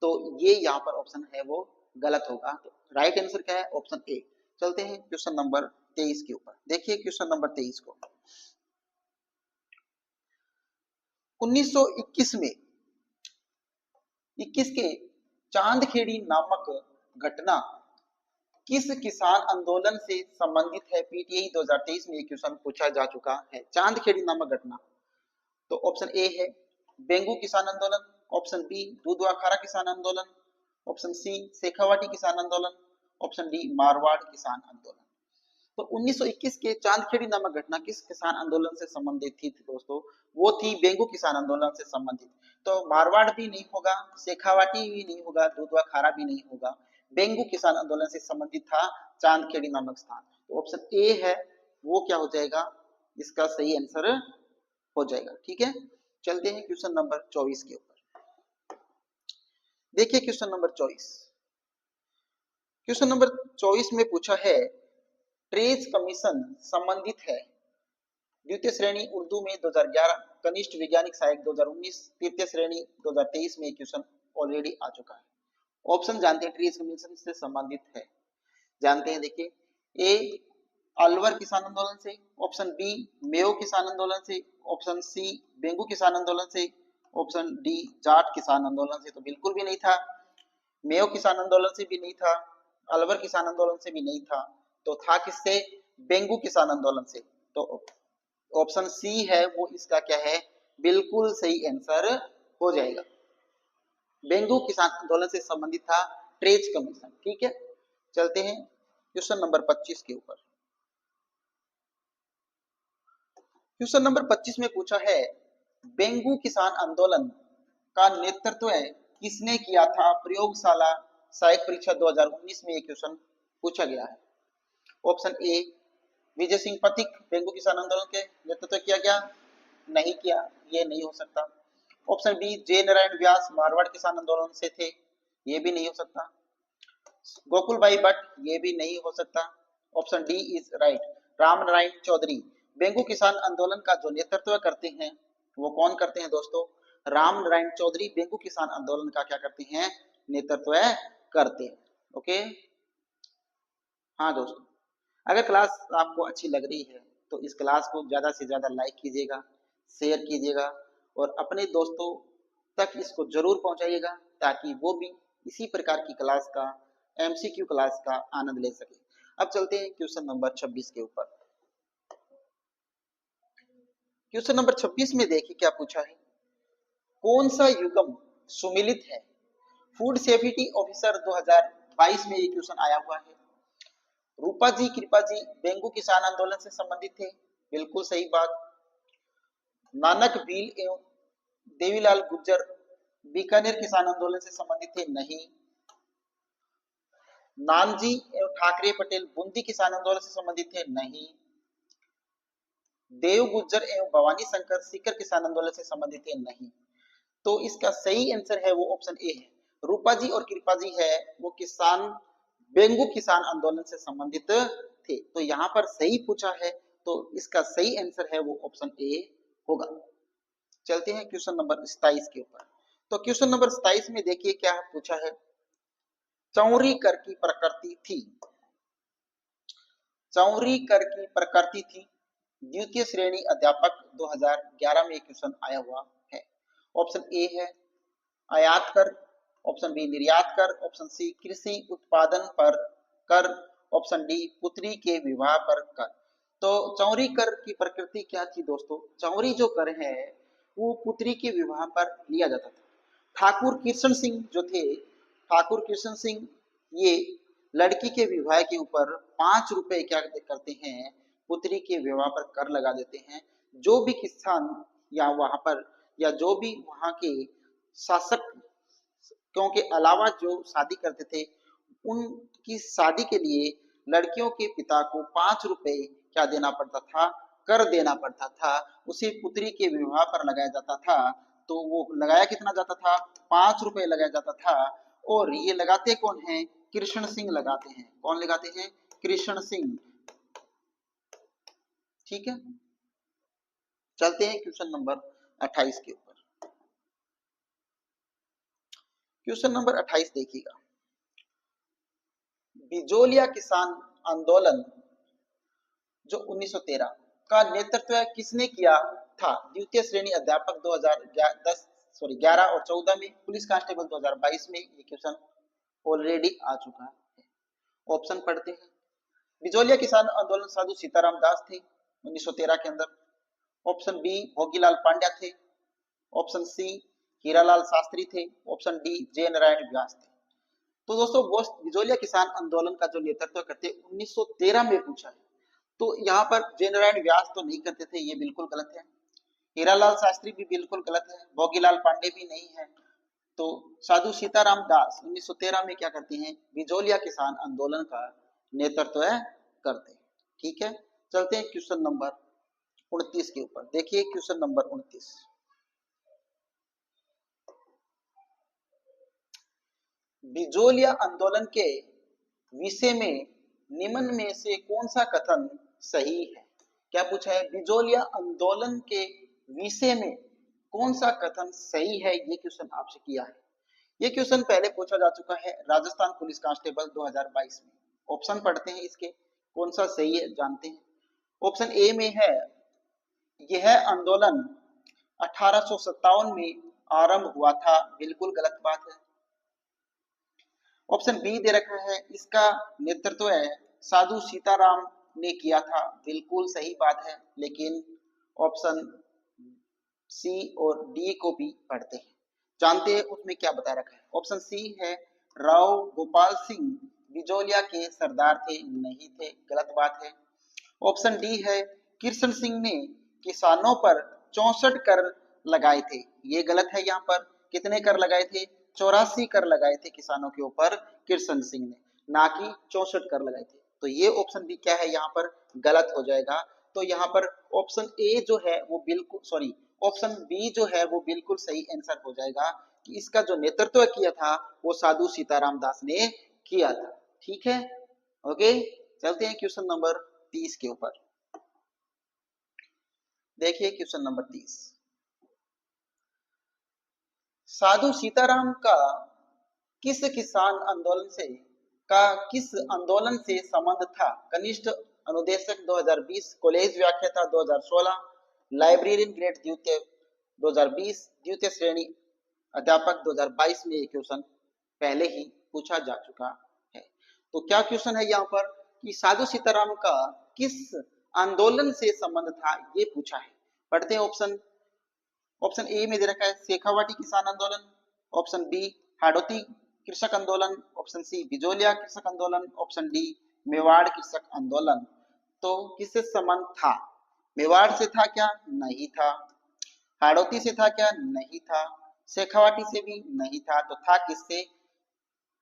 तो ये यहाँ पर ऑप्शन है वो गलत होगा। तो राइट आंसर क्या है? ऑप्शन ए। चलते हैं क्वेश्चन नंबर 23 के ऊपर, देखिए क्वेश्चन नंबर 23 को। 1921 में 21 के चांदखेड़ी नामक घटना किस किसान आंदोलन से संबंधित है? पीटीआई 2023 में क्वेश्चन पूछा जा चुका है। चांदखेड़ी नामक घटना, तो ऑप्शन ए है बेंगू किसान आंदोलन, ऑप्शन बी दूधवा खारा किसान आंदोलन, ऑप्शन सी शेखावाटी किसान आंदोलन, ऑप्शन डी मारवाड़ किसान आंदोलन। तो 1921 के चांदखेड़ी नामक घटना किस किसान आंदोलन से संबंधित थी दोस्तों? वो थी बेंगू किसान आंदोलन से संबंधित। तो मारवाड़ भी नहीं होगा, शेखावाटी भी नहीं होगा, दूधवा खारा भी नहीं होगा। बेंगू किसान आंदोलन से संबंधित था चांदखेड़ी नामक स्थान। तो ऑप्शन ए है वो क्या हो जाएगा? इसका सही आंसर हो जाएगा। ठीक है, चलते हैं क्वेश्चन नंबर 24 के ऊपर, देखिए क्वेश्चन नंबर 24। क्वेश्चन नंबर 24 में पूछा है ट्रेस कमीशन संबंधित है द्वितीय श्रेणी उर्दू में 2011, कनिष्ठ वैज्ञानिक सहायक 2019, तृतीय श्रेणी 2023 में क्वेश्चन ऑलरेडी आ चुका है। ऑप्शन जानते हैं ट्रेस कमीशन से संबंधित है, जानते हैं। देखिए ए अलवर किसान आंदोलन से, ऑप्शन बी मेयो किसान आंदोलन से, ऑप्शन सी बेंगू किसान आंदोलन से, ऑप्शन डी जाट किसान आंदोलन से। तो बिल्कुल भी नहीं था, मेयो किसान आंदोलन से भी नहीं था, अलवर किसान आंदोलन से भी नहीं था, तो था किससे? बेंगू किसान आंदोलन से। तो ऑप्शन सी है वो इसका क्या है? बिल्कुल सही आंसर हो जाएगा। बेंगू किसान आंदोलन से संबंधित था ट्रेस कमीशन। ठीक है, चलते हैं क्वेश्चन नंबर 25 के ऊपर। क्वेश्चन नंबर 25 में पूछा है बेंगू किसान आंदोलन का नेतृत्व किसने किया था? प्रयोगशाला सहायक परीक्षा 2019 में ये क्वेश्चन पूछा गया है। ऑप्शन ए विजय सिंह पथिक बेंगू किसान आंदोलन के नेतृत्व किया गया? नहीं किया, ये नहीं हो सकता। Option B J Narayan Vyas Marwar किसान आंदोलन से थे, ये भी नहीं हो सकता। गोकुल भाई भट्ट, ये भी नहीं हो सकता। Option D is right, Ram Narayan Chaudhary. बेंगू किसान आंदोलन का जो नेतृत्व करते हैं वो कौन करते हैं दोस्तों? राम नारायण चौधरी बेंगू किसान आंदोलन का क्या करते हैं? नेतृत्व करते हैं। ओके, हाँ दोस्तों, अगर क्लास आपको अच्छी लग रही है तो इस क्लास को ज़्यादा से ज़्यादा लाइक कीजिएगा, शेयर कीजिएगा और अपने दोस्तों तक इसको जरूर पहुंचाइएगा ताकि वो भी इसी प्रकार की क्लास का, एमसीक्यू क्लास का आनंद ले सके। अब चलते हैं क्वेश्चन नंबर 26 के ऊपर। क्वेश्चन नंबर 26 में देखिए क्या पूछा है। कौन सा युग्म सुमिलित है? फूड सेफ्टी ऑफिसर 2022 में ये क्वेश्चन आया हुआ है। रूपा जी, कृपा जी डेंगू किसान आंदोलन से संबंधित थे, बिल्कुल सही बात। नानक भील एवं देवीलाल गुर्जर बीकानेर किसान आंदोलन से संबंधित थे, नहीं। नानजी एवं ठाकरे पटेल बूंदी किसान आंदोलन से संबंधित थे, नहीं। देव गुर्जर एवं भवानी शंकर सीकर किसान आंदोलन से संबंधित थे, नहीं। तो इसका सही आंसर है वो ऑप्शन ए है। रूपा जी और कृपा जी है वो किसान बेंगू किसान आंदोलन से संबंधित थे। तो यहाँ पर सही पूछा है तो इसका सही आंसर है वो ऑप्शन ए होगा। चलते हैं क्वेश्चन नंबर 27 के ऊपर। तो क्वेश्चन नंबर 27 में देखिए क्या पूछा है। चौरी कर की प्रकृति थी। चौरी कर की प्रकृति थी। द्वितीय श्रेणी अध्यापक 2011 में क्वेश्चन आया हुआ है। ऑप्शन ए है आयात कर, ऑप्शन बी निर्यात कर, ऑप्शन सी कृषि उत्पादन पर कर, ऑप्शन डी पुत्री के विवाह पर कर। तो चौरी कर की प्रकृति क्या थी दोस्तों? चौरी जो कर है वो पुत्री के विवाह पर लिया जाता था। ठाकुर कृष्ण सिंह जो थे, ठाकुर कृष्ण सिंह ये लड़की के विवाह के ऊपर 5 रुपए क्या करते हैं, पुत्री के विवाह पर कर लगा देते हैं। जो भी किसान या वहां पर या जो भी वहां के शासक क्योंकि अलावा जो शादी करते थे उनकी शादी के लिए लड़कियों के पिता को 5 रुपए क्या देना पड़ता था, कर देना पड़ता था। उसे पुत्री के विवाह पर लगाया जाता था। तो वो लगाया कितना जाता था? 5 रुपए लगाया जाता था। और ये लगाते कौन है? कृष्ण सिंह लगाते हैं। कौन लगाते हैं? कृष्ण सिंह। ठीक है, चलते हैं क्वेश्चन नंबर 28 के ऊपर। क्वेश्चन नंबर 28 देखिएगा। बिजोलिया किसान आंदोलन जो 1913 का नेतृत्व किसने किया था? द्वितीय श्रेणी अध्यापक 2011 और 14 में, पुलिस कांस्टेबल 2022 में। ये क्वेश्चन ऑलरेडी आ चुका है। ऑप्शन पढ़ते हैं। बिजोलिया किसान आंदोलन साधु सीताराम दास थे 1913 के अंदर। ऑप्शन बी भोगीलाल पांड्या थे। ऑप्शन सी हीरालाल शास्त्री थे। ऑप्शन डी जय नारायण व्यास थे। तो दोस्तों वो बिजोलिया किसान आंदोलन का जो नेतृत्व करते 1913 में पूछा है। तो यहाँ पर जय नारायण व्यास तो नहीं करते थे, ये बिल्कुल गलत है। हीरालाल शास्त्री भी बिल्कुल गलत है। भोगीलाल पांडे भी नहीं है। तो साधु सीताराम दास 1913 में क्या करते हैं? बिजोलिया किसान आंदोलन का नेतृत्व करते हैं। ठीक है, चलते हैं क्वेश्चन नंबर 29 के ऊपर। देखिए क्वेश्चन नंबर 29। बिजोलिया आंदोलन के विषय में निम्न में से कौन सा कथन सही है? क्या पूछा है? बिजोलिया आंदोलन के विषय में कौन सा कथन सही है? ये क्वेश्चन आपसे किया है। ये क्वेश्चन पहले पूछा जा चुका है राजस्थान पुलिस कांस्टेबल 2022 में। ऑप्शन पढ़ते हैं इसके, कौन सा सही है जानते हैं। ऑप्शन ए में है यह आंदोलन 1857 में आरंभ हुआ था, बिल्कुल गलत बात है। ऑप्शन बी दे रखा है इसका नेतृत्व है साधु सीताराम ने किया था, बिल्कुल सही बात है। लेकिन ऑप्शन सी और डी को भी पढ़ते हैं, जानते हैं उसमें क्या बता रखा है। ऑप्शन सी है राव गोपाल सिंह बिजोलिया के सरदार थे, नहीं थे, गलत बात है। ऑप्शन डी है कृष्ण सिंह ने किसानों पर 64 कर लगाए थे, ये गलत है। यहाँ पर कितने कर लगाए थे? 84 कर लगाए थे किसानों के ऊपर कृष्ण सिंह ने, ना कि 64 कर लगाए थे। तो ये ऑप्शन भी क्या है यहाँ पर गलत हो जाएगा। तो यहाँ पर ऑप्शन ए जो है वो बिल्कुल सॉरी ऑप्शन बी जो है वो बिल्कुल सही आंसर हो जाएगा कि इसका जो नेतृत्व किया था वो साधु सीताराम दास ने किया था। ठीक है, ओके, चलते हैं क्वेश्चन नंबर 30 के ऊपर। देखिए क्वेश्चन नंबर 30। साधु सीताराम का किस किसान आंदोलन से संबंध था? कनिष्ठ अनुदेशक 2020, कॉलेज व्याख्याता 2016, लाइब्रेरियन ग्रेड द्वितीय 2020, द्वितीय श्रेणी अध्यापक 2022 में ये क्वेश्चन पहले ही पूछा जा चुका है। तो क्या क्वेश्चन है यहाँ पर कि साधु सीताराम का किस आंदोलन से संबंध था, ये पूछा है। पढ़ते हैं ऑप्शन। ऑप्शन ए में दे रखा है शेखावाटी किसान आंदोलन, ऑप्शन बी हाड़ौती कृषक आंदोलन, ऑप्शन सी बिजोलिया कृषक आंदोलन, ऑप्शन डी मेवाड़ कृषक आंदोलन। तो किससे संबंध था? मेवाड़ से था क्या? नहीं था। हाड़ौती से था क्या? नहीं था। शेखावाटी से भी नहीं था। तो था किससे?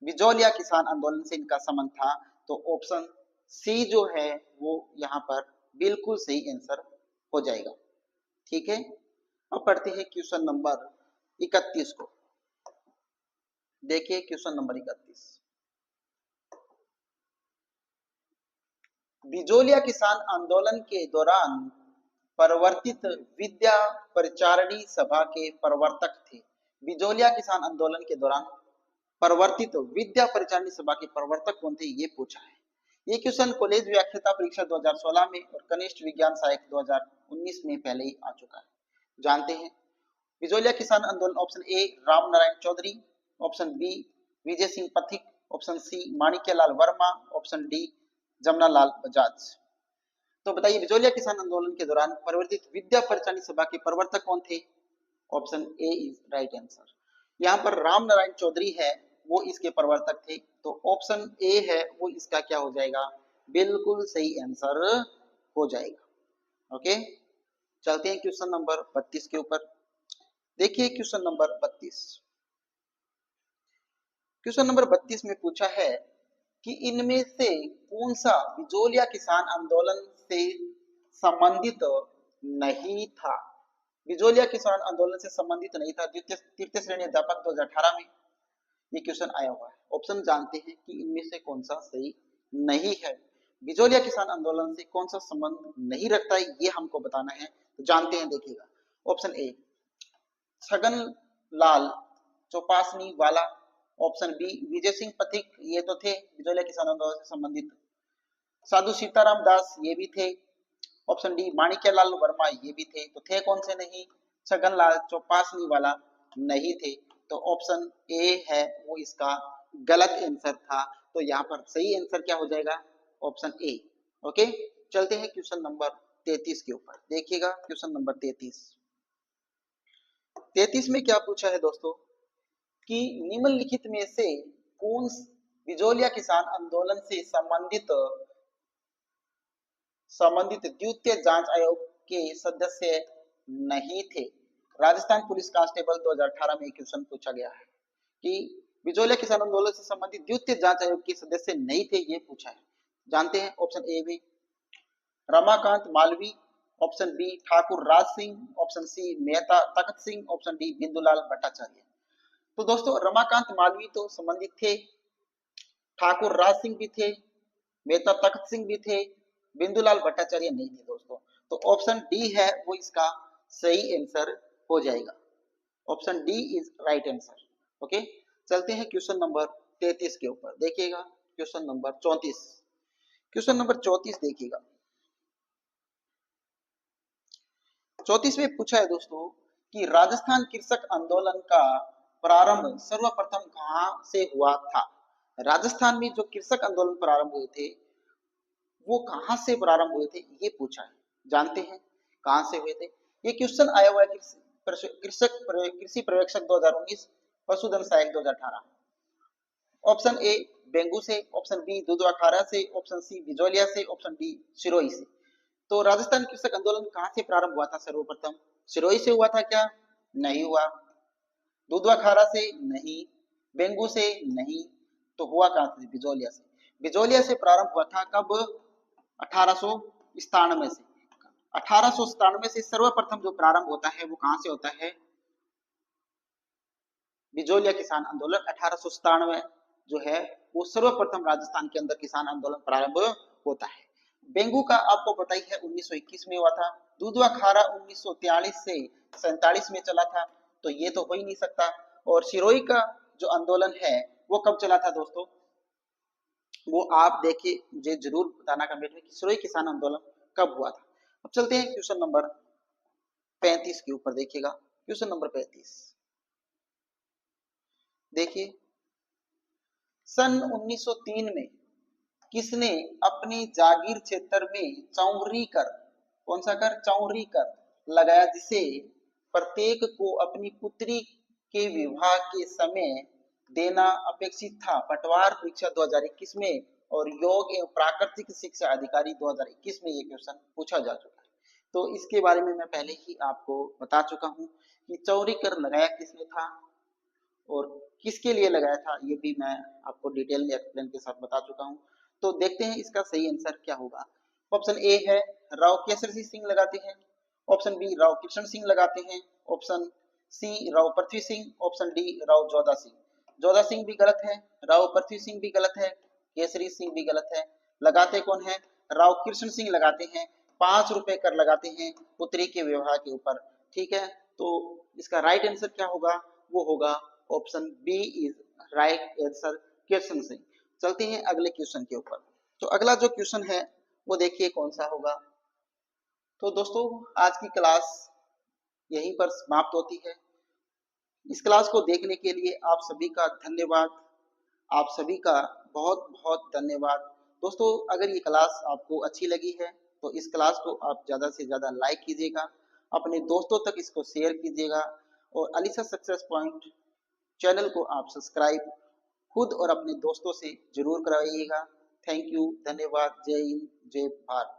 बिजोलिया किसान आंदोलन से इनका संबंध था। तो ऑप्शन सी जो है वो यहाँ पर बिल्कुल सही आंसर हो जाएगा। ठीक है, अब पढ़ते हैं क्वेश्चन नंबर 31 को। देखिए क्वेश्चन नंबर 31, बिजोलिया किसान आंदोलन के दौरान परिवर्तित विद्या परिचारिणी सभा के प्रवर्तक थे। बिजोलिया किसान आंदोलन के दौरान परिवर्तित विद्या परिचारिणी सभा के प्रवर्तक कौन थे, ये पूछा है। ये क्वेश्चन कॉलेज व्याख्याता परीक्षा 2016 में और कनिष्ठ विज्ञान सहायक 2019 में पहले ही आ चुका है। जानते हैं बिजोलिया किसान आंदोलन। Option A Ram Narayan Chaudhary, option B Vijay Singh Pathik, option C Manikyalal Verma, option D Jamnalal Bajaj. तो बताइए बिजोलिया किसान आंदोलन के दौरान परिवर्तित विद्या परिचारिणी सभा के प्रवर्तक कौन थे? Option A is right answer. यहाँ पर राम नारायण चौधरी है वो इसके प्रवर्तक थे। तो ऑप्शन ए है वो इसका क्या हो जाएगा? बिल्कुल सही आंसर हो जाएगा। ओके, चलते हैं क्वेश्चन नंबर 32 के ऊपर। देखिए क्वेश्चन नंबर 32। क्वेश्चन नंबर 32 में पूछा है कि इनमें से कौन सा बिजोलिया किसान आंदोलन से संबंधित नहीं था? बिजोलिया किसान आंदोलन से संबंधित नहीं था। तृतीय श्रेणी अध्यापक 2018 में ये क्वेश्चन आया हुआ है। ऑप्शन जानते हैं कि इनमें से कौन सा सही नहीं है। बिजोलिया किसान आंदोलन से कौन सा संबंध नहीं रखता है ये हमको बताना है। तो जानते हैं, देखिएगा। ऑप्शन ए छगन लाल चौपासनी वाला, ऑप्शन बी विजय सिंह पथिक, ये तो थे बिजोलिया किसान आंदोलन से संबंधित। साधु सीताराम दास ये भी थे। ऑप्शन डी माणिक्यलाल वर्मा ये भी थे। तो थे कौन से नहीं? छगन लाल चौपासनी वाला नहीं थे। तो ऑप्शन ए है वो इसका गलत आंसर था। तो यहाँ पर सही आंसर क्या हो जाएगा? Option A. ओके, चलते हैं क्वेश्चन नंबर 33 के ऊपर। देखिएगा क्वेश्चन नंबर 33। 33 में क्या पूछा है दोस्तों कि निम्नलिखित में से कौन बिजोलिया किसान आंदोलन से संबंधित द्वितीय जांच आयोग के सदस्य नहीं थे? राजस्थान पुलिस कांस्टेबल 2018 में क्वेश्चन पूछा गया है कि बिजोलिया किसान आंदोलन से संबंधित द्वितीय जांच आयोग के सदस्य नहीं थे, ये पूछा है। जानते हैं ऑप्शन ए में Ramakant Malvi, option B Thakur Raj Singh, option C Mehta तखत सिंह, ऑप्शन डी बिंदुलाल भट्टाचार्य। तो दोस्तों रमाकांत मालवी तो संबंधित थे, ठाकुर राज सिंह भी थे, मेहता तखत सिंह भी थे, बिंदुलाल भट्टाचार्य नहीं थे दोस्तों। तो ऑप्शन डी है वो इसका सही आंसर हो जाएगा। Option D is right answer. Okay, चलते हैं क्वेश्चन नंबर 33 के ऊपर। देखिएगा क्वेश्चन नंबर 34। क्वेश्चन नंबर 34 देखिएगा। 34 में पूछा है दोस्तों कि राजस्थान कृषक आंदोलन का प्रारंभ सर्वप्रथम कहां से हुआ था? राजस्थान में जो कृषक आंदोलन प्रारंभ हुए थे वो कहां से प्रारंभ हुए थे, ये पूछा है। जानते हैं कहां से हुए थे? ये क्वेश्चन आया हुआ है कृषि पर्यवेक्षक 2019, पशुधन सहायक 2018। ऑप्शन ए बेंगू से, ऑप्शन बी दुधवाखारा से, ऑप्शन सी बिजोलिया से, ऑप्शन डी सिरोही से। तो राजस्थान कृषक आंदोलन कहां से प्रारंभ हुआ था? सर्वप्रथम सिरोही से हुआ था क्या? नहीं हुआ। दुधवाखारा से नहीं, बेंगू से नहीं, तो हुआ कहां से? बिजोलिया से। बिजोलिया से प्रारंभ हुआ था कब? 1897 से। 1897 से सर्वप्रथम जो प्रारंभ होता है वो कहां से होता है? बिजोलिया किसान आंदोलन 1897 जो है वो सर्वप्रथम राजस्थान के अंदर किसान आंदोलन प्रारंभ होता है। बेंगू का आपको पता ही है 1921 में हुआ था। दुधवाखारा 1943 से 47 में चला था, तो ये तो हो ही नहीं सकता। और सिरोही का जो आंदोलन है वो कब चला था दोस्तों? वो आप देखिए, मुझे जरूर बताना कमेंट में कि सिरोही किसान आंदोलन कब हुआ था। अब चलते हैं क्वेश्चन नंबर 35 के ऊपर। देखिएगा क्वेश्चन नंबर 35, देखिए सन 1903 में किसने अपनी जागीर क्षेत्र में चौरी कर, कौन सा कर, चौरी कर लगाया, जिसे प्रत्येक को अपनी पुत्री के विवाह के समय देना अपेक्षित था। पटवार परीक्षा 2021 में और योग एवं प्राकृतिक शिक्षा अधिकारी 2021 में ये क्वेश्चन पूछा जा चुका है। तो इसके बारे में मैं पहले ही आपको बता चुका हूं कि चौरी कर लगाया किसने था और किसके लिए लगाया था, ये भी मैं आपको डिटेल में एक्सप्लेन के साथ बता चुका हूँ। तो देखते हैं इसका सही आंसर क्या होगा। ऑप्शन ए है राव केसरी सिंह लगाते हैं, ऑप्शन बी राव कृष्ण सिंह लगाते हैं, option C Rao Prithvi Singh, option D Rao Jodha Singh. Jodha Singh भी गलत है, राव पृथ्वी सिंह भी गलत है, केसरी सिंह भी गलत है। लगाते कौन है, राव कृष्ण सिंह लगाते हैं। 5 रुपए कर लगाते हैं पुत्री के विवाह के ऊपर। ठीक है, तो इसका राइट आंसर क्या होगा, वो होगा option B is right answer, Krishna Singh. चलते हैं अगले क्वेश्चन के ऊपर। तो अगला जो क्वेश्चन है वो देखिए कौन सा होगा। तो दोस्तों आज की क्लास यहीं पर समाप्त होती है। इस क्लास को देखने के लिए आप सभी का धन्यवाद, आप सभी का बहुत बहुत धन्यवाद। दोस्तों अगर ये क्लास आपको अच्छी लगी है तो इस क्लास को आप ज़्यादा से ज़्यादा लाइक कीजिएगा, अपने दोस्तों तक इसको शेयर कीजिएगा और अलीसा सक्सेस पॉइंट चैनल को आप सब्सक्राइब खुद और अपने दोस्तों से जरूर कराइएगा। थैंक यू, धन्यवाद, जय हिंद, जय भारत।